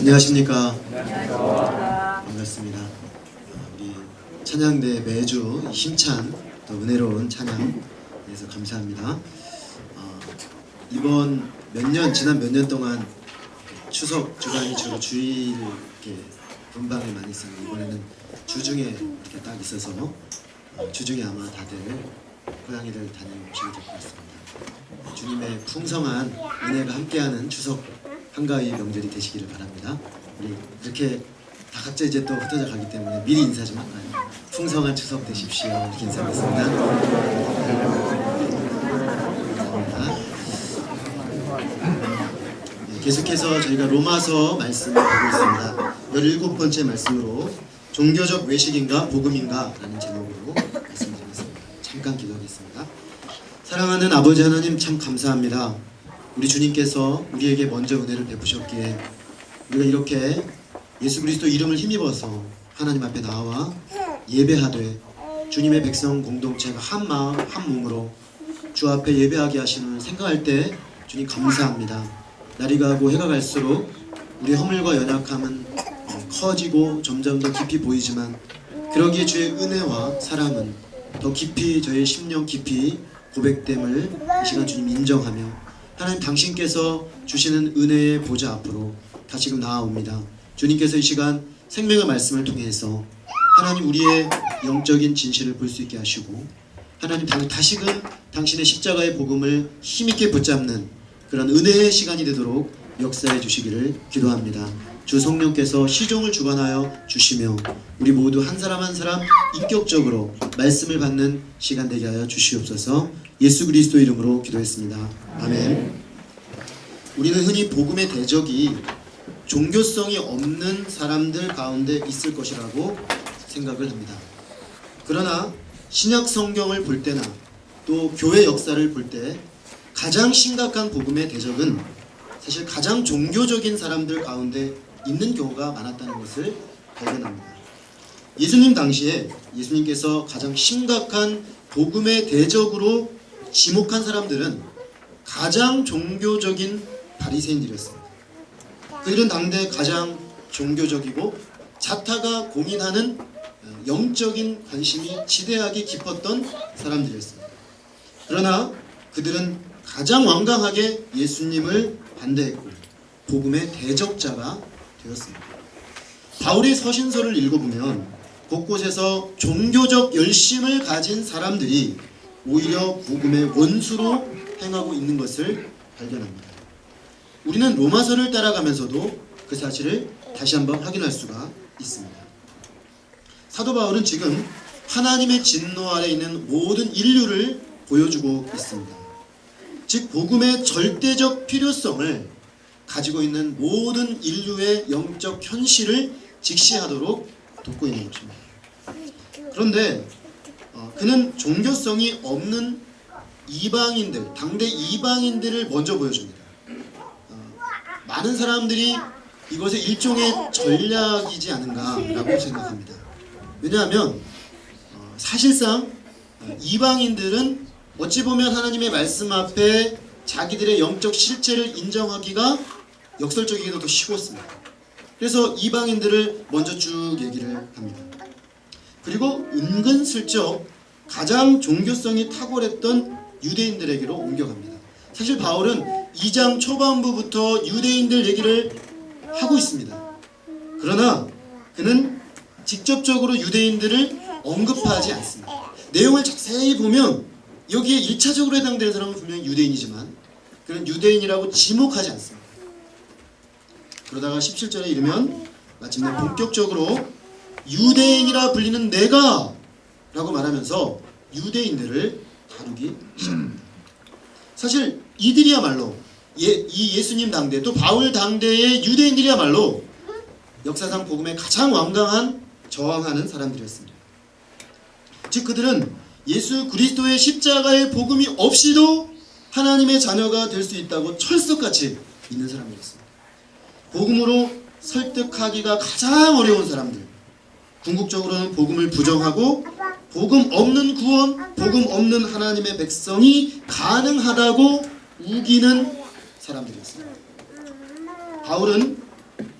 안녕하십니까. 반갑습니다. 우리 찬양대 매주 힘찬 또 은혜로운 찬양에서 감사합니다. 이번 지난 몇 년 동안 추석 주간이 주로 주일 이렇게 분방이 많이 있었는데 이번에는 주중에 이렇게 딱 있어서 주중에 아마 다들 고향이를 다녀오시게 될 것 같습니다. 주님의 풍성한 은혜가 함께하는 추석 한가위 명절이 되시기를 바랍니다. 우리 그렇게 다 각자 이제 또 흩어져 가기 때문에 미리 인사 좀 할까요? 풍성한 추석 되십시오. 이렇게 인사하겠습니다. 계속해서 저희가 로마서 말씀을 보고 있습니다. 17번째 말씀으로 종교적 외식인가 복음인가 라는 제목으로 말씀드리겠습니다. 잠깐 기도하겠습니다. 사랑하는 아버지 하나님, 참 감사합니다. 우리 주님께서 우리에게 먼저 은혜를 베푸셨기에 우리가 이렇게 예수 그리스도 이름을 힘입어서 하나님 앞에 나와 예배하되 주님의 백성 공동체가 한 마음 한 몸으로 주 앞에 예배하게 하시는 생각할 때 주님 감사합니다. 날이 가고 해가 갈수록 우리 허물과 연약함은 커지고 점점 더 깊이 보이지만 그러기에 주의 은혜와 사랑은 더 깊이 저의 심령 깊이 고백됨을 이 시간 주님 인정하며 하나님 당신께서 주시는 은혜의 보좌 앞으로 다시금 나아옵니다. 주님께서 이 시간 생명의 말씀을 통해서 하나님 우리의 영적인 진실을 볼 수 있게 하시고 하나님 다시금 당신의 십자가의 복음을 힘있게 붙잡는 그런 은혜의 시간이 되도록 역사해 주시기를 기도합니다. 주 성령께서 시종을 주관하여 주시며 우리 모두 한 사람 한 사람 인격적으로 말씀을 받는 시간 되게 하여 주시옵소서. 예수 그리스도 이름으로 기도했습니다. 아멘. 우리는 흔히 복음의 대적이 종교성이 없는 사람들 가운데 있을 것이라고 생각을 합니다. 그러나 신약 성경을 볼 때나 또 교회 역사를 볼 때 가장 심각한 복음의 대적은 사실 가장 종교적인 사람들 가운데 있는 경우가 많았다는 것을 발견합니다. 예수님 당시에 예수님께서 가장 심각한 복음의 대적으로 지목한 사람들은 가장 종교적인 바리새인들이었습니다. 그들은 당대 가장 종교적이고 자타가 공인하는 영적인 관심이 지대하게 깊었던 사람들이었습니다. 그러나 그들은 가장 완강하게 예수님을 반대했고 복음의 대적자가 되었습니다. 바울의 서신서를 읽어보면 곳곳에서 종교적 열심을 가진 사람들이 오히려 복음의 원수로 행하고 있는 것을 발견합니다. 우리는 로마서를 따라가면서도 그 사실을 다시 한번 확인할 수가 있습니다. 사도 바울은 지금 하나님의 진노 아래 있는 모든 인류를 보여주고 있습니다. 즉 복음의 절대적 필요성을 가지고 있는 모든 인류의 영적 현실을 직시하도록 돕고 있는 것입니다. 그런데 그는 종교성이 없는 이방인들, 당대 이방인들을 먼저 보여줍니다. 많은 사람들이 이것의 일종의 전략이지 않은가라고 생각합니다. 왜냐하면 사실상 이방인들은 어찌 보면 하나님의 말씀 앞에 자기들의 영적 실체를 인정하기가 역설적이기도 더 쉬웠습니다. 그래서 이방인들을 먼저 쭉 얘기를 합니다. 그리고 은근슬쩍 가장 종교성이 탁월했던 유대인들에게로 옮겨갑니다. 사실 바울은 2장 초반부부터 유대인들 얘기를 하고 있습니다. 그러나 그는 직접적으로 유대인들을 언급하지 않습니다. 내용을 자세히 보면 여기에 1차적으로 해당되는 사람은 분명히 유대인이지만 그는 유대인이라고 지목하지 않습니다. 그러다가 17절에 이르면 마침내 본격적으로 유대인이라 불리는 내가 라고 말하면서 유대인들을 다루기 시작합니다. 사실 이들이야말로 이 예수님 당대 또 바울 당대의 유대인들이야말로 역사상 복음에 가장 완강한 저항하는 사람들이었습니다. 즉 그들은 예수 그리스도의 십자가의 복음이 없이도 하나님의 자녀가 될 수 있다고 철석같이 믿는 사람이었습니다. 복음으로 설득하기가 가장 어려운 사람들, 궁극적으로는 복음을 부정하고 복음 없는 구원, 복음 없는 하나님의 백성이 가능하다고 우기는 사람들이었습니다. 바울은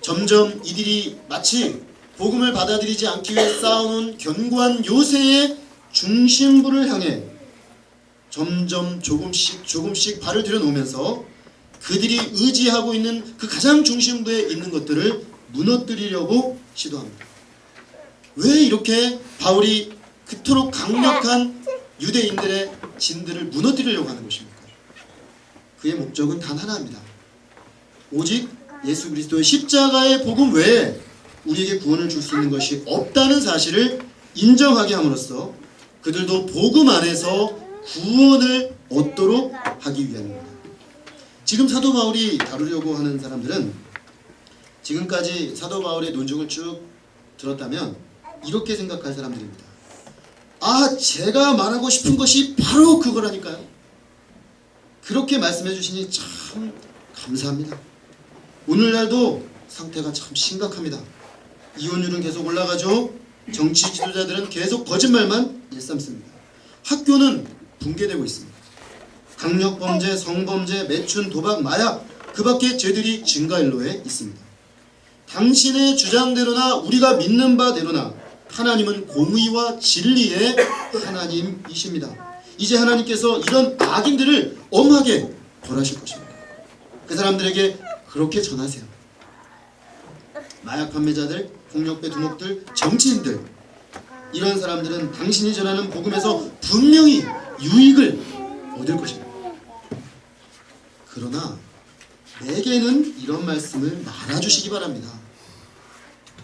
점점 이들이 마치 복음을 받아들이지 않기 위해 쌓아놓은 견고한 요새의 중심부를 향해 점점 조금씩 발을 들여놓으면서 그들이 의지하고 있는 그 가장 중심부에 있는 것들을 무너뜨리려고 시도합니다. 왜 이렇게 바울이 그토록 강력한 유대인들의 진들을 무너뜨리려고 하는 것입니까? 그의 목적은 단 하나입니다. 오직 예수 그리스도의 십자가의 복음 외에 우리에게 구원을 줄 수 있는 것이 없다는 사실을 인정하게 함으로써 그들도 복음 안에서 구원을 얻도록 하기 위함입니다. 지금 사도 바울이 다루려고 하는 사람들은 지금까지 사도 바울의 논증을 쭉 들었다면 이렇게 생각할 사람들입니다. 아, 제가 말하고 싶은 것이 바로 그거라니까요. 그렇게 말씀해 주시니 참 감사합니다. 오늘날도 상태가 참 심각합니다. 이혼율은 계속 올라가죠. 정치 지도자들은 계속 거짓말만 일삼습니다. 학교는 붕괴되고 있습니다. 강력범죄, 성범죄, 매춘, 도박, 마약, 그 밖에 죄들이 증가일로에 있습니다. 당신의 주장대로나 우리가 믿는 바대로나 하나님은 공의와 진리의 하나님이십니다. 이제 하나님께서 이런 악인들을 엄하게 벌하실 것입니다. 그 사람들에게 그렇게 전하세요. 마약 판매자들, 폭력배 두목들, 정치인들, 이런 사람들은 당신이 전하는 복음에서 분명히 유익을 얻을 것입니다. 그러나 내게는 이런 말씀을 말아주시기 바랍니다.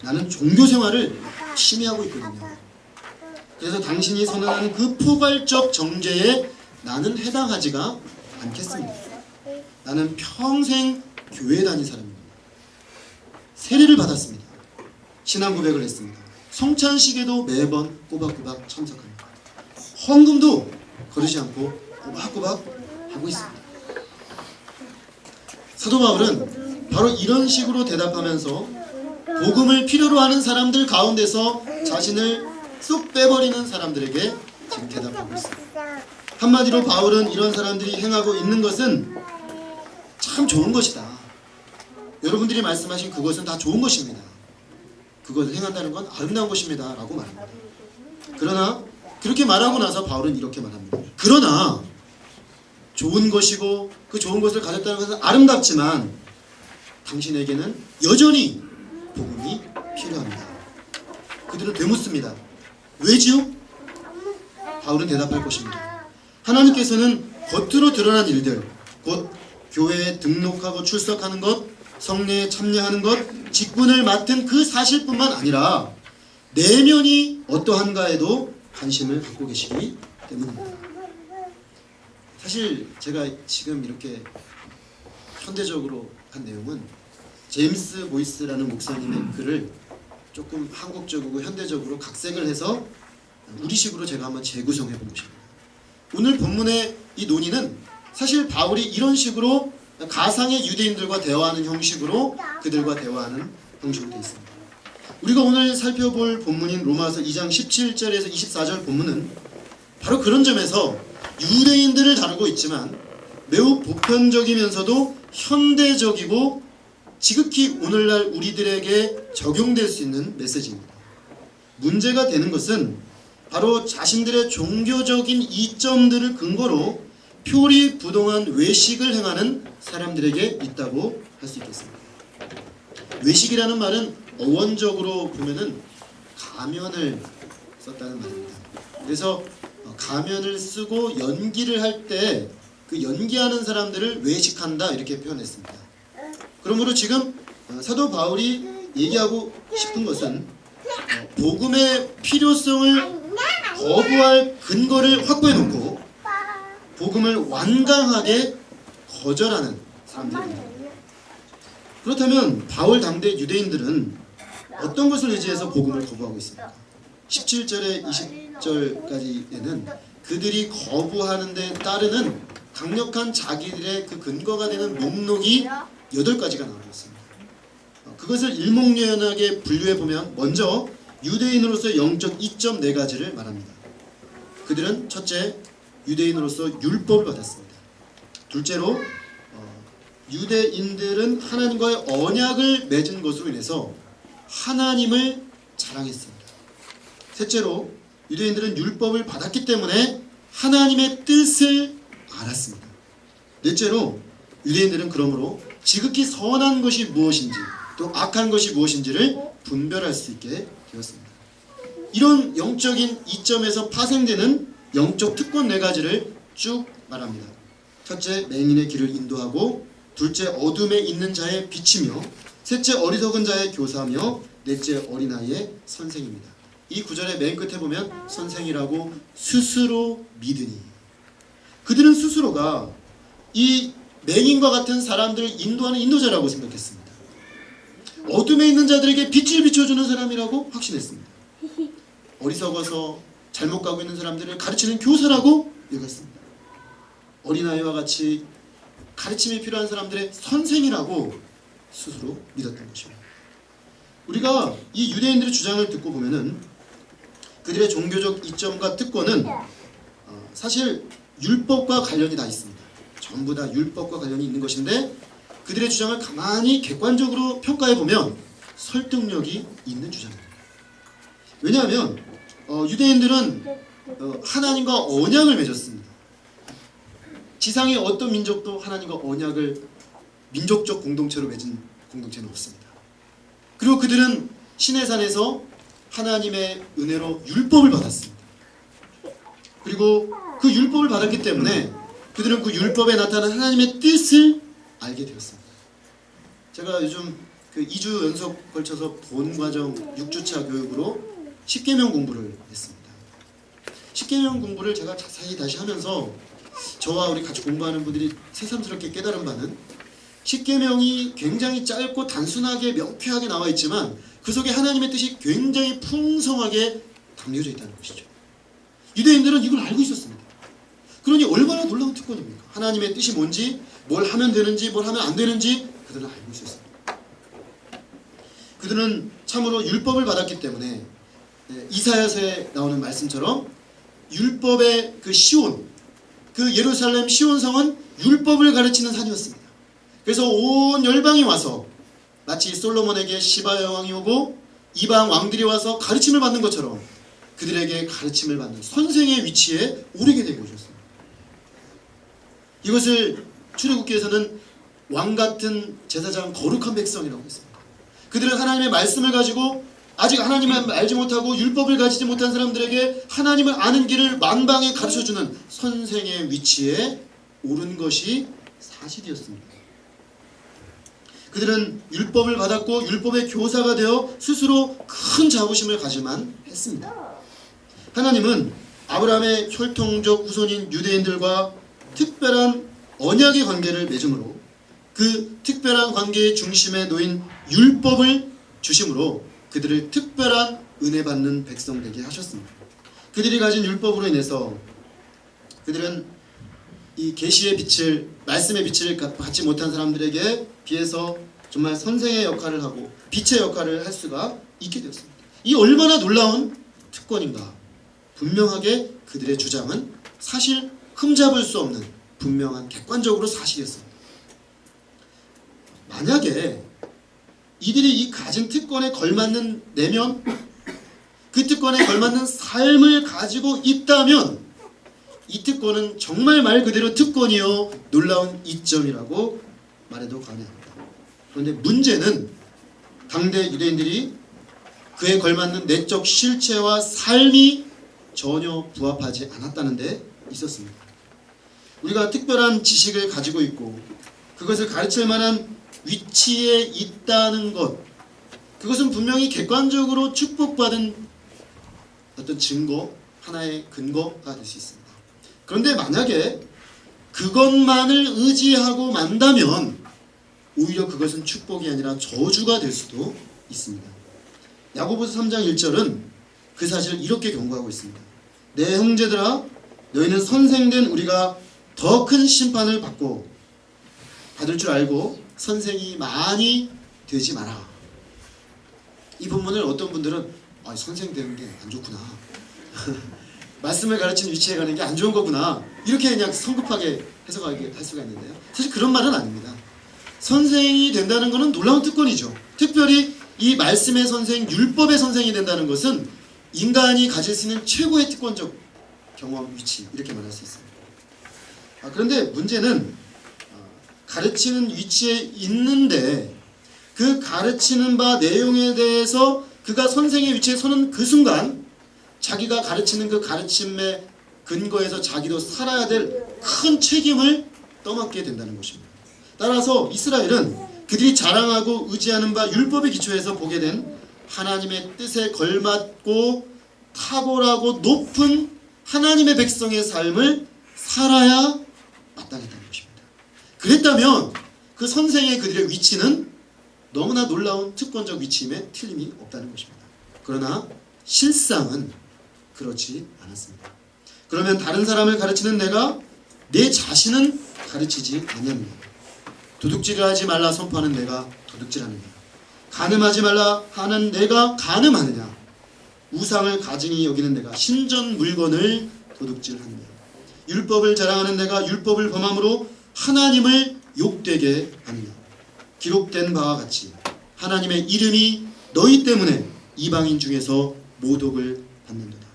나는 종교생활을 심의하고 있거든요. 그래서 당신이 선언하는 그 포괄적 정죄에 나는 해당하지가 않겠습니다. 나는 평생 교회 다닌 사람입니다. 세례를 받았습니다. 신앙 고백을 했습니다. 성찬식에도 매번 꼬박꼬박 참석합니다. 헌금도 거르지 않고 꼬박꼬박 하고 있습니다. 사도 바울은 바로 이런 식으로 대답하면서 복음을 필요로 하는 사람들 가운데서 자신을 쏙 빼버리는 사람들에게 지금 대답하고 있습니다. 한마디로 바울은 이런 사람들이 행하고 있는 것은 참 좋은 것이다. 여러분들이 말씀하신 그것은 다 좋은 것입니다. 그것을 행한다는 건 아름다운 것입니다. 라고 말합니다. 그러나 그렇게 말하고 나서 바울은 이렇게 말합니다. 그러나 좋은 것이고 그 좋은 것을 가졌다는 것은 아름답지만 당신에게는 여전히 복음이 필요합니다. 그들은 되묻습니다. 왜지요? 바울은 대답할 것입니다. 하나님께서는 겉으로 드러난 일들, 곧 교회에 등록하고 출석하는 것, 성례에 참여하는 것, 직분을 맡은 그 사실뿐만 아니라 내면이 어떠한가에도 관심을 갖고 계시기 때문입니다. 사실 제가 지금 이렇게 현대적으로 한 내용은 제임스 보이스라는 목사님의 글을 조금 한국적이고 현대적으로 각색을 해서 우리식으로 제가 한번 재구성해 본 것입니다. 오늘 본문의 이 논의는 사실 바울이 이런 식으로 가상의 유대인들과 대화하는 형식으로 그들과 대화하는 형식으로 되어 있습니다. 우리가 오늘 살펴볼 본문인 로마서 2장 17절에서 24절 본문은 바로 그런 점에서 유대인들을 다루고 있지만 매우 보편적이면서도 현대적이고 지극히 오늘날 우리들에게 적용될 수 있는 메시지입니다. 문제가 되는 것은 바로 자신들의 종교적인 이점들을 근거로 표리부동한 외식을 행하는 사람들에게 있다고 할 수 있겠습니다. 외식이라는 말은 어원적으로 보면은 가면을 썼다는 말입니다. 그래서 가면을 쓰고 연기를 할 때 그 연기하는 사람들을 외식한다 이렇게 표현했습니다. 그러므로 지금 사도 바울이 얘기하고 싶은 것은 복음의 필요성을 거부할 근거를 확보해 놓고 복음을 완강하게 거절하는 사람들입니다. 그렇다면 바울 당대 유대인들은 어떤 것을 의지해서 복음을 거부하고 있습니까? 17절에 20절까지에는 그들이 거부하는 데 따르는 강력한 자기들의 그 근거가 되는 목록이 8가지가 나오고 있습니다. 그것을 일목요연하게 분류해보면 먼저 유대인으로서 영적 이점 4가지를 말합니다. 그들은 첫째, 유대인으로서 율법을 받았습니다. 둘째로 유대인들은 하나님과의 언약을 맺은 것으로 인해서 하나님을 자랑했습니다. 셋째로 유대인들은 율법을 받았기 때문에 하나님의 뜻을 알았습니다. 넷째로 유대인들은 그러므로 지극히 선한 것이 무엇인지 또 악한 것이 무엇인지를 분별할 수 있게 되었습니다. 이런 영적인 이점에서 파생되는 영적 특권 네 가지를 쭉 말합니다. 첫째, 맹인의 길을 인도하고, 둘째, 어둠에 있는 자의 빛이며, 셋째, 어리석은 자의 교사며, 넷째, 어린아이의 선생입니다. 이 구절의 맨 끝에 보면 선생이라고 스스로 믿으니, 그들은 스스로가 이 맹인과 같은 사람들을 인도하는 인도자라고 생각했습니다. 어둠에 있는 자들에게 빛을 비춰주는 사람이라고 확신했습니다. 어리석어서 잘못 가고 있는 사람들을 가르치는 교사라고 여겼습니다. 어린아이와 같이 가르침이 필요한 사람들의 선생이라고 스스로 믿었던 것입니다. 우리가 이 유대인들의 주장을 듣고 보면은 그들의 종교적 이점과 특권은 사실 율법과 관련이 다 있습니다. 전부 다 율법과 관련이 있는 것인데 그들의 주장을 가만히 객관적으로 평가해 보면 설득력이 있는 주장입니다. 왜냐하면 유대인들은 하나님과 언약을 맺었습니다. 지상의 어떤 민족도 하나님과 언약을 민족적 공동체로 맺은 공동체는 없습니다. 그리고 그들은 시내산에서 하나님의 은혜로 율법을 받았습니다. 그리고 그 율법을 받았기 때문에 그들은 그 율법에 나타난 하나님의 뜻을 알게 되었습니다. 제가 요즘 그 2주 연속 걸쳐서 본과정 6주차 교육으로 십계명 공부를 했습니다. 십계명 공부를 제가 자세히 다시 하면서 저와 우리 같이 공부하는 분들이 새삼스럽게 깨달은 바는 십계명이 굉장히 짧고 단순하게 명쾌하게 나와 있지만 그 속에 하나님의 뜻이 굉장히 풍성하게 담겨져 있다는 것이죠. 유대인들은 이걸 알고 있었습니다. 그러니 얼마나 놀라운 특권입니까? 하나님의 뜻이 뭔지, 뭘 하면 되는지, 뭘 하면 안 되는지 그들은 알고 있었습니다. 그들은 참으로 율법을 받았기 때문에 이사야서에 나오는 말씀처럼 율법의 그 시온, 그 예루살렘 시온성은 율법을 가르치는 산이었습니다. 그래서 온 열방이 와서 마치 솔로몬에게 시바 여왕이 오고 이방 왕들이 와서 가르침을 받는 것처럼 그들에게 가르침을 받는 선생의 위치에 오르게 된 것이었습니다. 이것을 출애굽기에서는 왕같은 제사장 거룩한 백성이라고 했습니다. 그들은 하나님의 말씀을 가지고 아직 하나님을 알지 못하고 율법을 가지지 못한 사람들에게 하나님을 아는 길을 만방에 가르쳐주는 선생의 위치에 오른 것이 사실이었습니다. 그들은 율법을 받았고 율법의 교사가 되어 스스로 큰 자부심을 가지만 했습니다. 하나님은 아브라함의 혈통적 후손인 유대인들과 특별한 언약의 관계를 맺음으로 그 특별한 관계의 중심에 놓인 율법을 주심으로 그들을 특별한 은혜 받는 백성 되게 하셨습니다. 그들이 가진 율법으로 인해서 그들은 이 계시의 빛을, 말씀의 빛을 받지 못한 사람들에게 비해서 정말 선생의 역할을 하고 빛의 역할을 할 수가 있게 되었습니다. 이 얼마나 놀라운 특권인가. 분명하게 그들의 주장은 사실 흠잡을 수 없는 분명한 객관적으로 사실이었습니다. 만약에 이들이 이 가진 특권에 걸맞는 내면, 그 특권에 걸맞는 삶을 가지고 있다면 이 특권은 정말 말 그대로 특권이요 놀라운 이점이라고 말해도 과언합니다. 그런데 문제는 당대 유대인들이 그에 걸맞는 내적 실체와 삶이 전혀 부합하지 않았다는 데 있었습니다. 우리가 특별한 지식을 가지고 있고 그것을 가르칠 만한 위치에 있다는 것, 그것은 분명히 객관적으로 축복받은 어떤 증거, 하나의 근거가 될 수 있습니다. 그런데 만약에 그것만을 의지하고 만다면 오히려 그것은 축복이 아니라 저주가 될 수도 있습니다. 야고보서 3장 1절은 그 사실을 이렇게 경고하고 있습니다. 내 형제들아, 너희는 선생된 우리가 더 큰 심판을 받을 줄 알고 선생이 많이 되지 마라. 이 본문을 어떤 분들은 선생 되는 게 안 좋구나. 말씀을 가르치는 위치에 가는 게 안 좋은 거구나. 이렇게 그냥 성급하게 해석하게 할 수가 있는데요. 사실 그런 말은 아닙니다. 선생이 된다는 것은 놀라운 특권이죠. 특별히 이 말씀의 선생, 율법의 선생이 된다는 것은 인간이 가질 수 있는 최고의 특권적 경험, 위치, 이렇게 말할 수 있습니다. 그런데 문제는 가르치는 위치에 있는데 그 가르치는 바 내용에 대해서 그가 선생의 위치에 서는 그 순간 자기가 가르치는 그 가르침의 근거에서 자기도 살아야 될 큰 책임을 떠맡게 된다는 것입니다. 따라서 이스라엘은 그들이 자랑하고 의지하는 바 율법의 기초에서 보게 된 하나님의 뜻에 걸맞고 탁월하고 높은 하나님의 백성의 삶을 살아야 마땅했다는 것입니다. 그랬다면 그 선생의 그들의 위치는 너무나 놀라운 특권적 위치임에 틀림이 없다는 것입니다. 그러나 실상은 그렇지 않았습니다. 그러면 다른 사람을 가르치는 내가 내 자신은 가르치지 않냐느냐? 도둑질을 하지 말라 선포하는 내가 도둑질하느냐? 간음하지 말라 하는 내가 간음하느냐? 우상을 가증히 여기는 내가 신전 물건을 도둑질하느냐? 율법을 자랑하는 내가 율법을 범함으로 하나님을 욕되게 하느냐? 기록된 바와 같이 하나님의 이름이 너희 때문에 이방인 중에서 모독을 받는도다.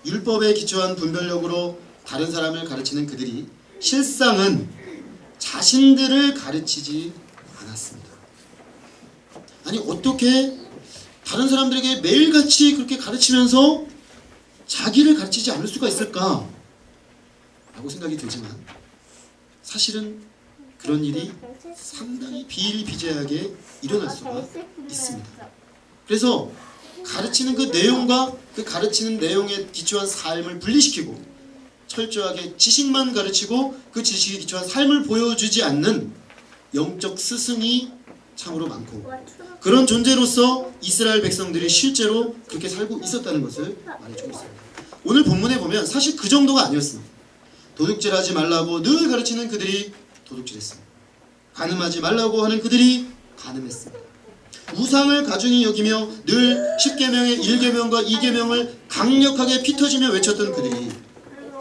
율법에 기초한 분별력으로 다른 사람을 가르치는 그들이 실상은 자신들을 가르치지 않았습니다. 아니 어떻게 다른 사람들에게 매일같이 그렇게 가르치면서 자기를 가르치지 않을 수가 있을까? 라고 생각이 들지만 사실은 그런 일이 상당히 비일비재하게 일어날 수가 있습니다. 그래서 가르치는 그 내용과 그 가르치는 내용에 기초한 삶을 분리시키고 철저하게 지식만 가르치고 그 지식에 기초한 삶을 보여주지 않는 영적 스승이 참으로 많고 그런 존재로서 이스라엘 백성들이 실제로 그렇게 살고 있었다는 것을 말해주고 있습니다. 오늘 본문에 보면 사실 그 정도가 아니었습니다. 도둑질하지 말라고 늘 가르치는 그들이 도둑질했습니다. 간음하지 말라고 하는 그들이 간음했습니다. 우상을 가중히 여기며 늘 10계명의 1계명과 2계명을 강력하게 피터지며 외쳤던 그들이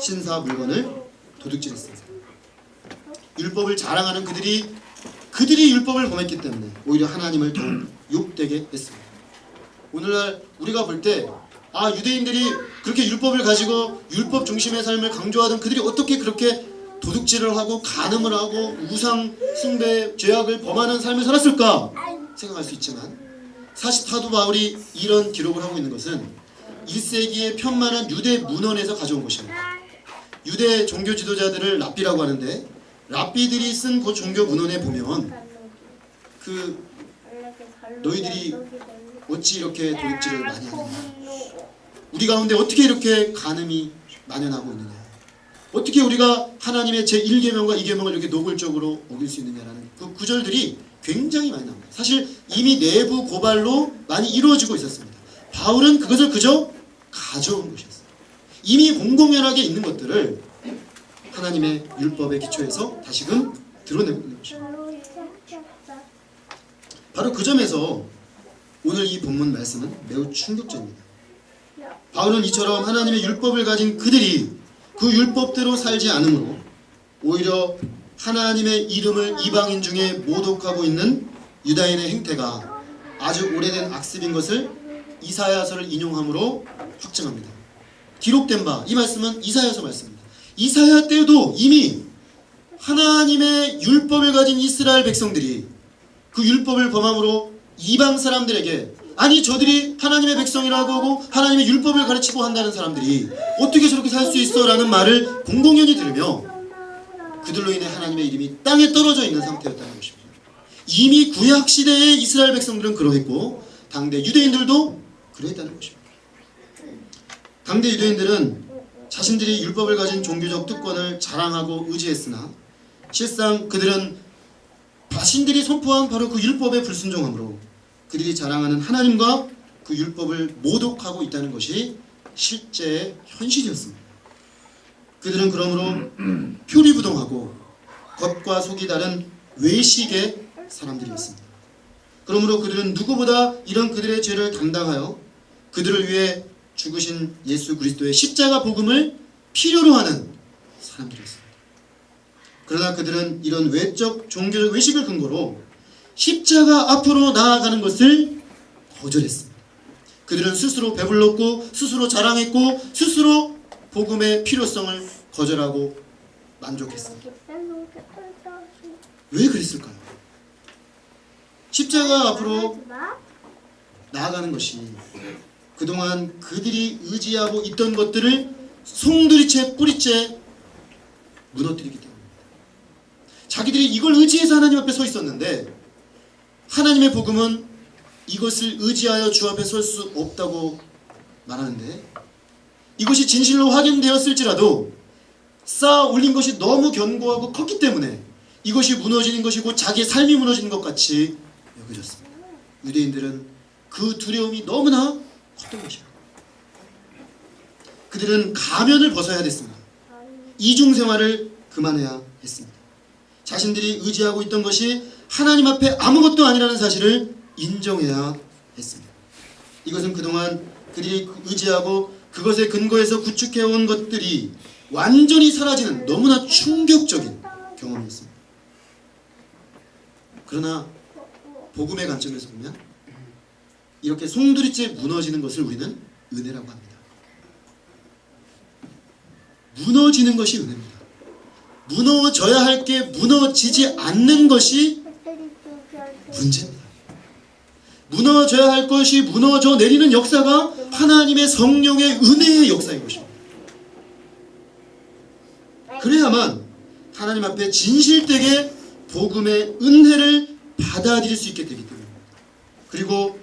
신사 물건을 도둑질했습니다. 율법을 자랑하는 그들이 율법을 범했기 때문에 오히려 하나님을 더 욕되게 했습니다. 오늘날 우리가 볼 때 유대인들이 그렇게 율법을 가지고 율법 중심의 삶을 강조하던 그들이 어떻게 그렇게 도둑질을 하고 간음을 하고 우상 숭배 죄악을 범하는 삶을 살았을까 생각할 수 있지만 사실 사도 바울이 이런 기록을 하고 있는 것은 1세기의 편만한 유대 문헌에서 가져온 것입니다. 유대 종교 지도자들을 랍비라고 하는데 랍비들이 쓴 그 종교 문헌에 보면 너희들이 어찌 이렇게 도둑질을 많이 하느냐, 우리 가운데 어떻게 이렇게 간음이 만연하고 있느냐, 어떻게 우리가 하나님의 제1계명과 2계명을 이렇게 노골적으로 어길 수 있느냐라는 그 구절들이 굉장히 많이 나옵니다. 사실 이미 내부 고발로 많이 이루어지고 있었습니다. 바울은 그것을 그저 가져온 것이었어요. 이미 공공연하게 있는 것들을 하나님의 율법의 기초에서 다시금 드러내고 있는 것입니다. 바로 그 점에서 오늘 이 본문 말씀은 매우 충격적입니다. 바울은 이처럼 하나님의 율법을 가진 그들이 그 율법대로 살지 않으므로 오히려 하나님의 이름을 이방인 중에 모독하고 있는 유다인의 행태가 아주 오래된 악습인 것을 이사야서를 인용함으로 확증합니다. 기록된 바, 이 말씀은 이사야서 말씀입니다. 이사야 때도 이미 하나님의 율법을 가진 이스라엘 백성들이 그 율법을 범함으로 이방 사람들에게 아니 저들이 하나님의 백성이라고 하고 하나님의 율법을 가르치고 한다는 사람들이 어떻게 저렇게 살 수 있어? 라는 말을 공공연히 들으며 그들로 인해 하나님의 이름이 땅에 떨어져 있는 상태였다는 것입니다. 이미 구약시대의 이스라엘 백성들은 그러했고 당대 유대인들도 그러했다는 것입니다. 당대 유대인들은 자신들이 율법을 가진 종교적 특권을 자랑하고 의지했으나 실상 그들은 자신들이 선포한 바로 그 율법에 불순종함으로 그들이 자랑하는 하나님과 그 율법을 모독하고 있다는 것이 실제의 현실이었습니다. 그들은 그러므로 표리부동하고 겉과 속이 다른 외식의 사람들이었습니다. 그러므로 그들은 누구보다 이런 그들의 죄를 담당하여 그들을 위해 죽으신 예수 그리스도의 십자가 복음을 필요로 하는 사람들이었습니다. 그러나 그들은 이런 외적 종교적 외식을 근거로 십자가 앞으로 나아가는 것을 거절했습니다. 그들은 스스로 배불렀고 스스로 자랑했고 스스로 복음의 필요성을 거절하고 만족했습니다. 왜 그랬을까요? 십자가 앞으로 나아가는 것이 그동안 그들이 의지하고 있던 것들을 송두리째 뿌리째 무너뜨리기 때문입니다. 자기들이 이걸 의지해서 하나님 앞에 서 있었는데 하나님의 복음은 이것을 의지하여 주 앞에 설 수 없다고 말하는데 이것이 진실로 확인되었을지라도 쌓아 올린 것이 너무 견고하고 컸기 때문에 이것이 무너지는 것이고 자기의 삶이 무너지는 것 같이 여겨졌습니다. 유대인들은 그 두려움이 너무나 컸던 것이에요. 그들은 가면을 벗어야 됐습니다. 이중생활을 그만해야 했습니다. 자신들이 의지하고 있던 것이 하나님 앞에 아무것도 아니라는 사실을 인정해야 했습니다. 이것은 그동안 그들이 의지하고 그것에 근거해서 구축해온 것들이 완전히 사라지는 너무나 충격적인 경험이었습니다. 그러나 복음의 관점에서 보면 이렇게 송두리째 무너지는 것을 우리는 은혜라고 합니다. 무너지는 것이 은혜입니다. 무너져야 할 게 무너지지 않는 것이 문제입니다. 무너져야 할 것이 무너져 내리는 역사가 하나님의 성령의 은혜의 역사인 것입니다. 그래야만 하나님 앞에 진실되게 복음의 은혜를 받아들일 수 있게 되기 때문입니다. 그리고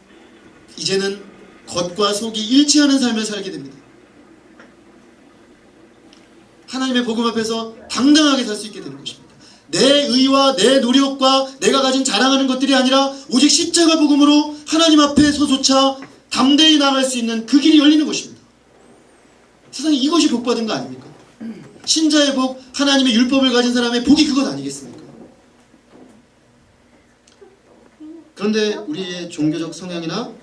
이제는 겉과 속이 일치하는 삶을 살게 됩니다. 하나님의 복음 앞에서 당당하게 살 수 있게 되는 것입니다. 내 의와 내 노력과 내가 가진 자랑하는 것들이 아니라 오직 십자가 복음으로 하나님 앞에 서조차 담대히 나아갈 수 있는 그 길이 열리는 것입니다. 세상에 이것이 복받은 거 아닙니까? 신자의 복, 하나님의 율법을 가진 사람의 복이 그것 아니겠습니까? 그런데 우리의 종교적 성향이나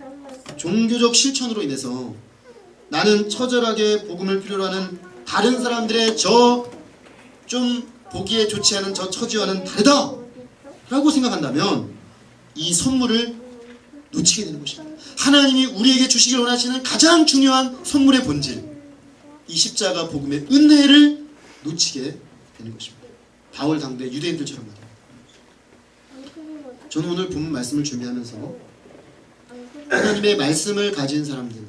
종교적 실천으로 인해서 나는 처절하게 복음을 필요로 하는 다른 사람들의 저 좀 보기에 좋지 않은 저 처지와는 다르다 라고 생각한다면 이 선물을 놓치게 되는 것입니다. 하나님이 우리에게 주시길 원하시는 가장 중요한 선물의 본질, 이 십자가 복음의 은혜를 놓치게 되는 것입니다. 바울 당대 유대인들처럼 말입니다. 저는 오늘 본문 말씀을 준비하면서 하나님의 말씀을 가진 사람들,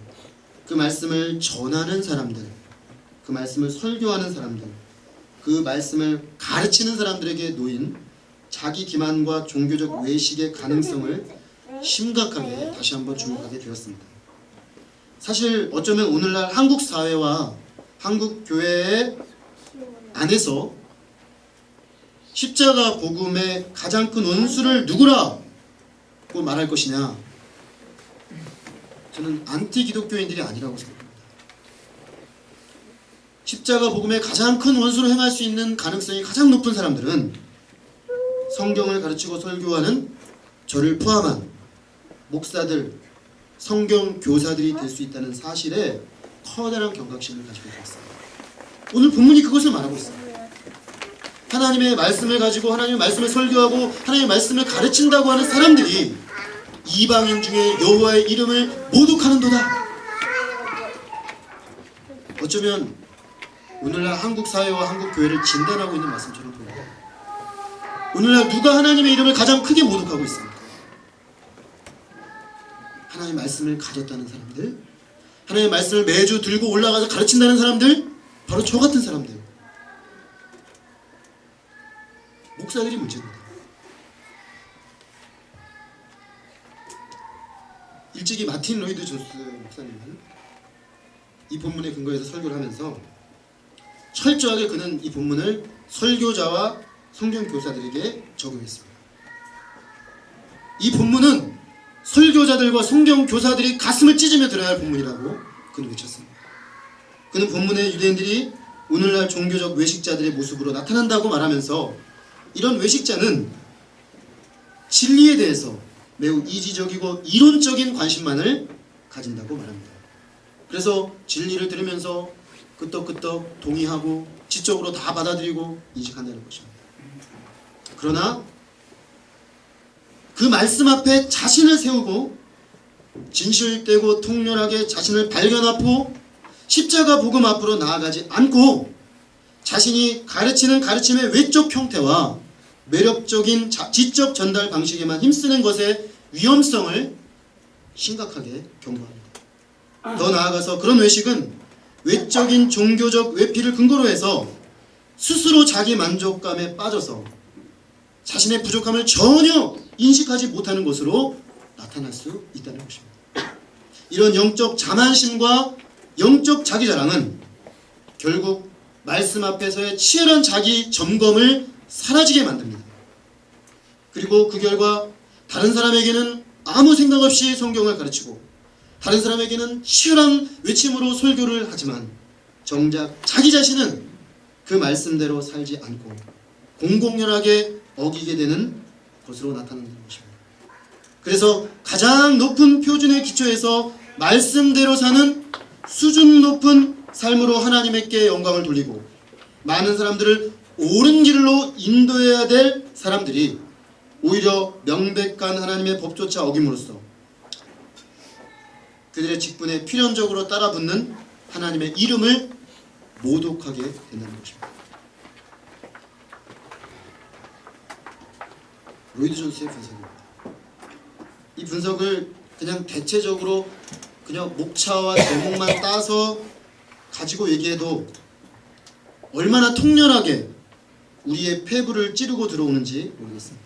그 말씀을 전하는 사람들, 그 말씀을 설교하는 사람들, 그 말씀을 가르치는 사람들에게 놓인 자기 기만과 종교적 외식의 가능성을 심각하게 다시 한번 주목하게 되었습니다. 사실 어쩌면 오늘날 한국 사회와 한국 교회 안에서 십자가 복음의 가장 큰 원수를 누구라고 말할 것이냐, 저는 안티 기독교인들이 아니라고 생각합니다. 십자가 복음의 가장 큰 원수로 행할 수 있는 가능성이 가장 높은 사람들은 성경을 가르치고 설교하는 저를 포함한 목사들, 성경 교사들이 될 수 있다는 사실에 커다란 경각심을 가지고 있습니다. 오늘 본문이 그것을 말하고 있습니다. 하나님의 말씀을 가지고 하나님의 말씀을 설교하고 하나님의 말씀을 가르친다고 하는 사람들이 이방인 중에 여호와의 이름을 모독하는도다. 어쩌면 오늘날 한국 사회와 한국 교회를 진단하고 있는 말씀처럼 보입니다. 오늘날 누가 하나님의 이름을 가장 크게 모독하고 있습니까? 하나님의 말씀을 가졌다는 사람들, 하나님의 말씀을 매주 들고 올라가서 가르친다는 사람들, 바로 저 같은 사람들, 목사들이 문제입니다. 일찍이 마틴 로이드 존스 목사님은 이 본문에 근거해서 설교를 하면서 철저하게 그는 이 본문을 설교자와 성경 교사들에게 적용했습니다. 이 본문은 설교자들과 성경 교사들이 가슴을 찢으며 들어야 할 본문이라고 그는 외쳤습니다. 그는 본문의 유대인들이 오늘날 종교적 외식자들의 모습으로 나타난다고 말하면서 이런 외식자는 진리에 대해서 매우 이지적이고 이론적인 관심만을 가진다고 말합니다. 그래서 진리를 들으면서 끄떡끄떡 동의하고 지적으로 다 받아들이고 인식한다는 것입니다. 그러나 그 말씀 앞에 자신을 세우고 진실되고 통렬하게 자신을 발견하고 십자가 복음 앞으로 나아가지 않고 자신이 가르치는 가르침의 외적 형태와 매력적인 지적 전달 방식에만 힘쓰는 것의 위험성을 심각하게 경고합니다. 더 나아가서 그런 외식은 외적인 종교적 외피를 근거로 해서 스스로 자기 만족감에 빠져서 자신의 부족함을 전혀 인식하지 못하는 것으로 나타날 수 있다는 것입니다. 이런 영적 자만심과 영적 자기자랑은 결국 말씀 앞에서의 치열한 자기 점검을 사라지게 만듭니다. 그리고 그 결과 다른 사람에게는 아무 생각 없이 성경을 가르치고 다른 사람에게는 치열한 외침으로 설교를 하지만 정작 자기 자신은 그 말씀대로 살지 않고 공공연하게 어기게 되는 것으로 나타나는 것입니다. 그래서 가장 높은 표준의 기초에서 말씀대로 사는 수준 높은 삶으로 하나님께 영광을 돌리고 많은 사람들을 옳은 길로 인도해야 될 사람들이 오히려 명백한 하나님의 법조차 어김으로써 그들의 직분에 필연적으로 따라붙는 하나님의 이름을 모독하게 된다는 것입니다. 로이드 존스의 분석입니다. 이 분석을 그냥 대체적으로 그냥 목차와 제목만 따서 가지고 얘기해도 얼마나 통렬하게 우리의 폐부를 찌르고 들어오는지 모르겠습니다.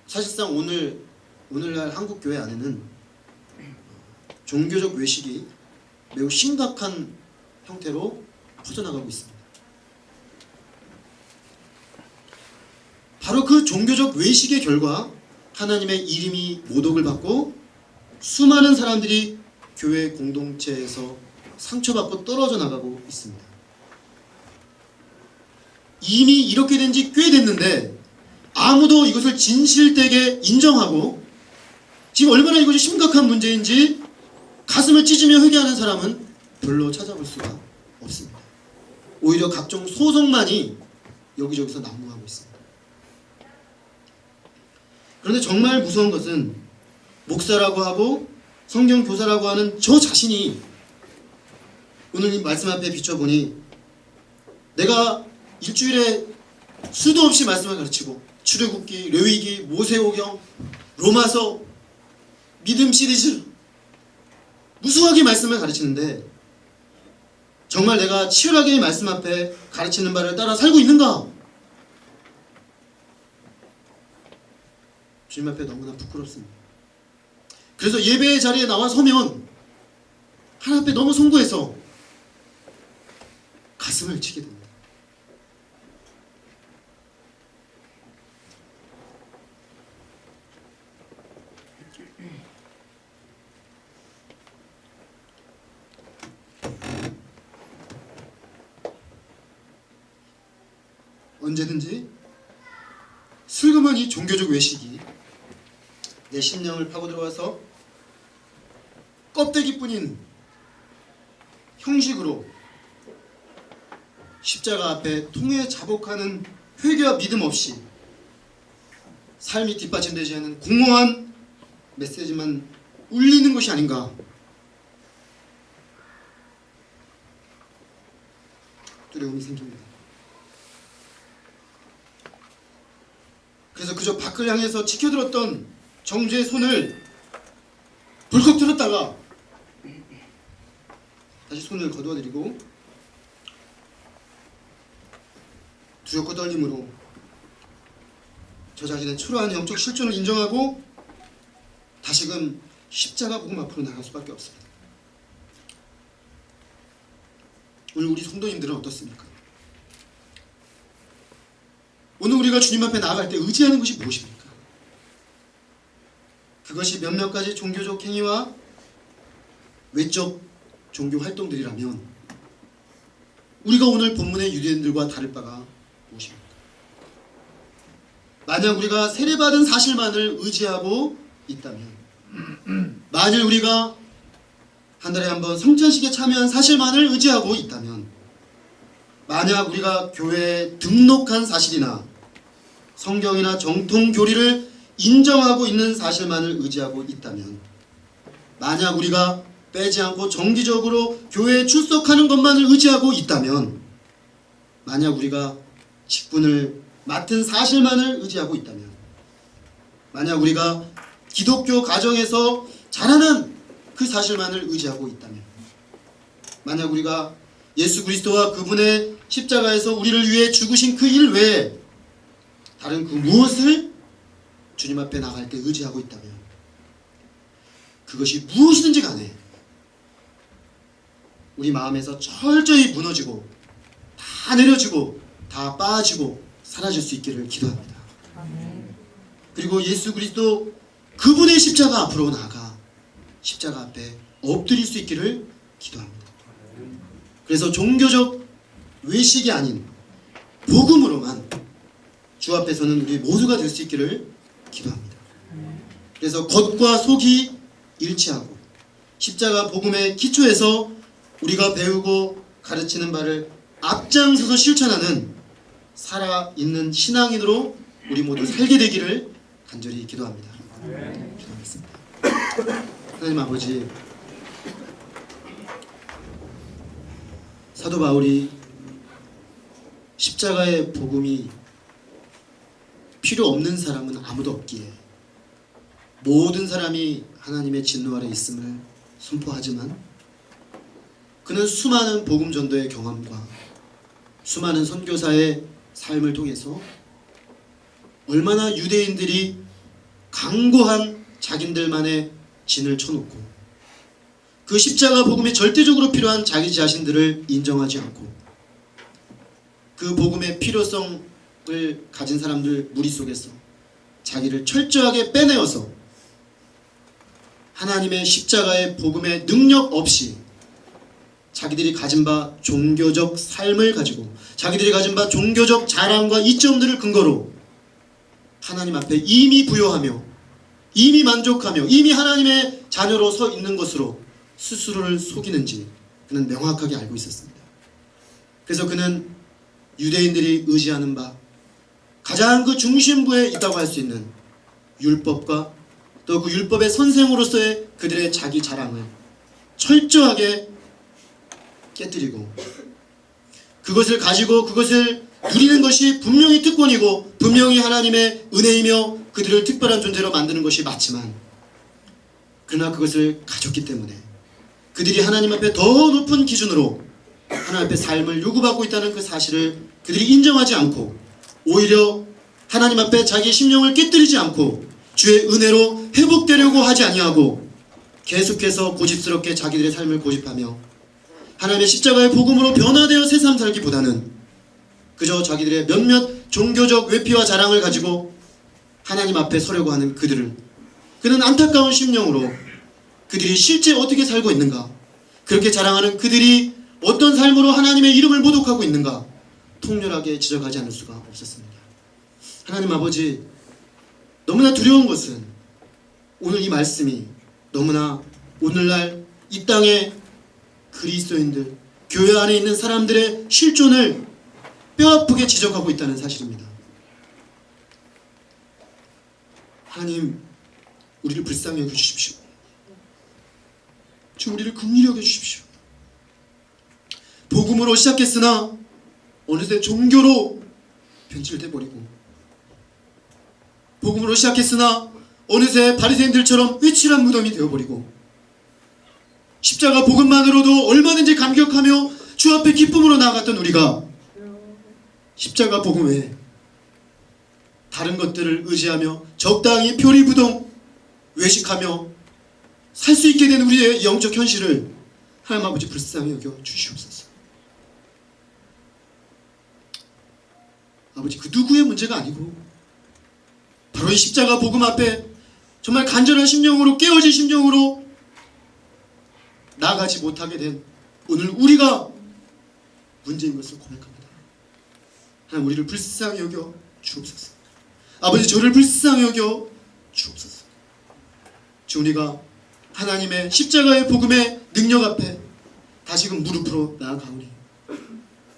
사실상 오늘날 한국 교회 안에는 종교적 외식이 매우 심각한 형태로 퍼져나가고 있습니다. 바로 그 종교적 외식의 결과 하나님의 이름이 모독을 받고 수많은 사람들이 교회 공동체에서 상처받고 떨어져 나가고 있습니다. 이미 이렇게 된 지 꽤 됐는데 아무도 이것을 진실되게 인정하고 지금 얼마나 이것이 심각한 문제인지 가슴을 찢으며 회개하는 사람은 별로 찾아볼 수가 없습니다. 오히려 각종 소송만이 여기저기서 난무하고 있습니다. 그런데 정말 무서운 것은 목사라고 하고 성경 교사라고 하는 저 자신이 오늘 이 말씀 앞에 비춰보니 내가 일주일에 수도 없이 말씀을 가르치고 출애굽기, 레위기, 모세오경, 로마서, 믿음 시리즈 무수하게 말씀을 가르치는데 정말 내가 치열하게 이 말씀 앞에 가르치는 바를 따라 살고 있는가? 주님 앞에 너무나 부끄럽습니다. 그래서 예배의 자리에 나와 서면 하나님 앞에 너무 송구해서 가슴을 치게 됩니다. 언제든지 슬그머니 이 종교적 외식이 내 심령을 파고 들어와서 껍데기뿐인 형식으로 십자가 앞에 통해 자복하는 회개와 믿음 없이 삶이 뒷받침되지 않은 공허한 메시지만 울리는 것이 아닌가. 두려움이 생깁니다. 그래서 그저 밖을 향해서 지켜들었던 정죄의 손을 불컥 들었다가 다시 손을 거두어드리고 두렵고 떨림으로 저 자신의 초라한 영적 실존을 인정하고 다시금 십자가 복음 앞으로 나갈 수밖에 없습니다. 오늘 우리 성도님들은 어떻습니까? 오늘 우리가 주님 앞에 나아갈 때 의지하는 것이 무엇입니까? 그것이 몇몇 가지 종교적 행위와 외적 종교 활동들이라면 우리가 오늘 본문의 유대인들과 다를 바가 무엇입니까? 만약 우리가 세례받은 사실만을 의지하고 있다면, 만일 우리가 한 달에 한 번 성찬식에 참여한 사실만을 의지하고 있다면 만약 우리가 교회에 등록한 사실이나 성경이나 정통 교리를 인정하고 있는 사실만을 의지하고 있다면, 만약 우리가 빼지 않고 정기적으로 교회에 출석하는 것만을 의지하고 있다면, 만약 우리가 직분을 맡은 사실만을 의지하고 있다면, 만약 우리가 기독교 가정에서 자라는 그 사실만을 의지하고 있다면, 만약 우리가 예수 그리스도와 그분의 십자가에서 우리를 위해 죽으신 그 일 외에 다른 그 무엇을 주님 앞에 나갈 때 의지하고 있다면, 그것이 무엇이든지 간에 우리 마음에서 철저히 무너지고 다 내려지고 다 빠지고 사라질 수 있기를 기도합니다. 그리고 예수 그리스도 그분의 십자가 앞으로 나아가 십자가 앞에 엎드릴 수 있기를 기도합니다. 그래서 종교적 외식이 아닌 복음으로만 주 앞에서는 우리 모두가 될 수 있기를 기도합니다. 그래서 겉과 속이 일치하고 십자가 복음의 기초에서 우리가 배우고 가르치는 바를 앞장서서 실천하는 살아있는 신앙인으로 우리 모두 살게 되기를 간절히 기도합니다. 기도하겠습니다. 하나님 아버지, 사도 바울이 십자가의 복음이 필요 없는 사람은 아무도 없기에 모든 사람이 하나님의 진노 아래 있음을 선포하지만, 그는 수많은 복음 전도의 경험과 수많은 선교사의 삶을 통해서 얼마나 유대인들이 강고한 자기들만의 진을 쳐놓고 그 십자가 복음이 절대적으로 필요한 자기 자신들을 인정하지 않고 그 복음의 필요성을 가진 사람들 무리 속에서 자기를 철저하게 빼내어서 하나님의 십자가의 복음의 능력 없이 자기들이 가진 바 종교적 삶을 가지고 자기들이 가진 바 종교적 자랑과 이점들을 근거로 하나님 앞에 이미 부요하며 이미 만족하며 이미 하나님의 자녀로 서 있는 것으로 스스로를 속이는지 그는 명확하게 알고 있었습니다. 그래서 그는 유대인들이 의지하는 바 가장 그 중심부에 있다고 할 수 있는 율법과 또 그 율법의 선생으로서의 그들의 자기 자랑을 철저하게 깨뜨리고 그것을 가지고 그것을 누리는 것이 분명히 특권이고 분명히 하나님의 은혜이며 그들을 특별한 존재로 만드는 것이 맞지만, 그러나 그것을 가졌기 때문에 그들이 하나님 앞에 더 높은 기준으로 하나님 앞에 삶을 요구받고 있다는 그 사실을 그들이 인정하지 않고 오히려 하나님 앞에 자기 심령을 깨뜨리지 않고 주의 은혜로 회복되려고 하지 아니하고 계속해서 고집스럽게 자기들의 삶을 고집하며 하나님의 십자가의 복음으로 변화되어 새삼 살기보다는 그저 자기들의 몇몇 종교적 외피와 자랑을 가지고 하나님 앞에 서려고 하는 그는 안타까운 심령으로 그들이 실제 어떻게 살고 있는가, 그렇게 자랑하는 그들이 어떤 삶으로 하나님의 이름을 모독하고 있는가 통렬하게 지적하지 않을 수가 없었습니다. 하나님 아버지, 너무나 두려운 것은 오늘 이 말씀이 너무나 오늘날 이 땅의 그리스도인들, 교회 안에 있는 사람들의 실존을 뼈아프게 지적하고 있다는 사실입니다. 하나님, 우리를 불쌍히 여겨주십시오. 주 우리를 긍휼히 여겨주십시오. 복음으로 시작했으나 어느새 종교로 변질돼 버리고, 복음으로 시작했으나 어느새 바리새인들처럼 으칠한 무덤이 되어버리고, 십자가 복음만으로도 얼마든지 감격하며 주 앞에 기쁨으로 나아갔던 우리가 십자가 복음 외에 다른 것들을 의지하며 적당히 표리부동 외식하며 살 수 있게 된 우리의 영적 현실을 하나님 아버지 불쌍히 여겨 주시옵소서. 아버지, 그 누구의 문제가 아니고 바로 이 십자가 복음 앞에 정말 간절한 심령으로, 깨어진 심령으로 나가지 못하게 된 오늘 우리가 문제인 것을 고백합니다. 하나님, 우리를 불쌍히 여겨 주옵소서. 아버지, 저를 불쌍히 여겨 주옵소서. 주, 우리가 하나님의 십자가의 복음의 능력 앞에 다시금 무릎으로 나아가오니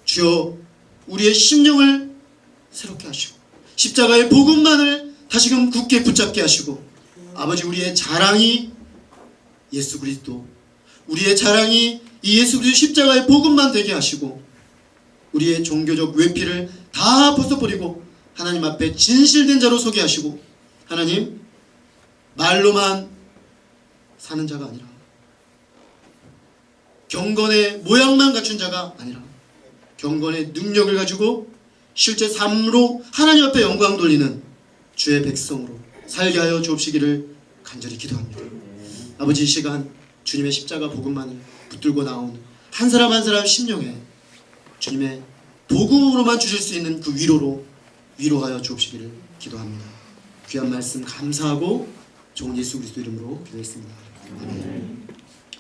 주여 우리의 심령을 새롭게 하시고 십자가의 복음만을 다시금 굳게 붙잡게 하시고 아버지 우리의 자랑이 예수 그리스도, 우리의 자랑이 이 예수 그리스도 십자가의 복음만 되게 하시고 우리의 종교적 외피를 다 벗어버리고 하나님 앞에 진실된 자로 서게 하시고 하나님 말로만 사는 자가 아니라 경건의 모양만 갖춘 자가 아니라 경건의 능력을 가지고 실제 삶으로 하나님 앞에 영광 돌리는 주의 백성으로 살게 하여 주옵시기를 간절히 기도합니다. 아버지 이 시간 주님의 십자가 복음만을 붙들고 나온 한 사람 한 사람 심령에 주님의 복음으로만 주실 수 있는 그 위로로 위로하여 주옵시기를 기도합니다. 귀한 말씀 감사하고 좋은 예수 그리스도 이름으로 기도했습니다. 아멘.